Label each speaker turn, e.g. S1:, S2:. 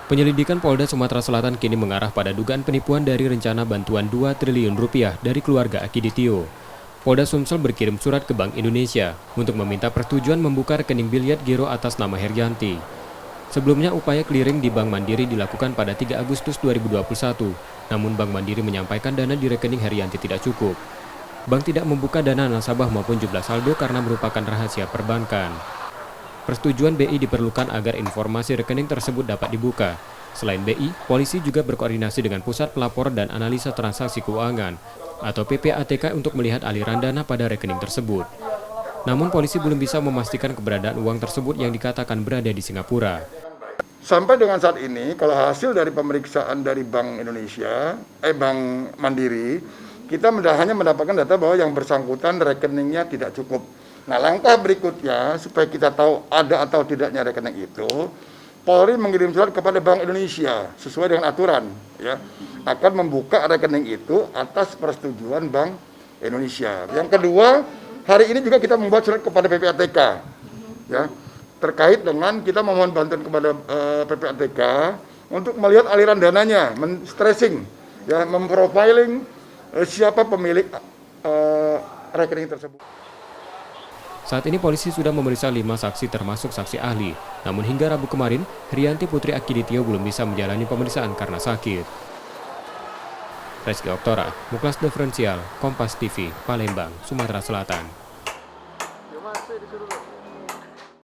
S1: Penyelidikan Polda Sumatera Selatan kini mengarah pada dugaan penipuan dari rencana bantuan 2 triliun rupiah dari keluarga Akiditio. Polda Sumsel berkirim surat ke Bank Indonesia untuk meminta persetujuan membuka rekening biliar giro atas nama Herianti. Sebelumnya upaya clearing di Bank Mandiri dilakukan pada 3 Agustus 2021, namun Bank Mandiri menyampaikan dana di rekening Herianti tidak cukup. Bank tidak membuka dana nasabah maupun jumlah saldo karena merupakan rahasia perbankan. Persetujuan BI diperlukan agar informasi rekening tersebut dapat dibuka. Selain BI, polisi juga berkoordinasi dengan Pusat Pelapor dan Analisa Transaksi Keuangan atau PPATK untuk melihat aliran dana pada rekening tersebut. Namun polisi belum bisa memastikan keberadaan uang tersebut yang dikatakan berada di Singapura.
S2: Sampai dengan saat ini, kalau hasil dari pemeriksaan dari Bank Bank Mandiri, kita hanya mendapatkan data bahwa yang bersangkutan rekeningnya tidak cukup. Nah, langkah berikutnya supaya kita tahu ada atau tidaknya rekening itu, Polri mengirim surat kepada Bank Indonesia sesuai dengan aturan, ya, akan membuka rekening itu atas persetujuan Bank Indonesia. Yang kedua, hari ini juga kita membuat surat kepada PPATK, ya, terkait dengan kita memohon bantuan kepada PPATK untuk melihat aliran dananya, men-stressing, ya, memprofiling siapa pemilik rekening tersebut.
S1: Saat ini polisi sudah memeriksa 5 saksi termasuk saksi ahli. Namun hingga Rabu kemarin, Herianti Putri Akiditio belum bisa menjalani pemeriksaan karena sakit. Reski Oktora, Muklas Diferensial, Kompas TV, Palembang, Sumatera Selatan.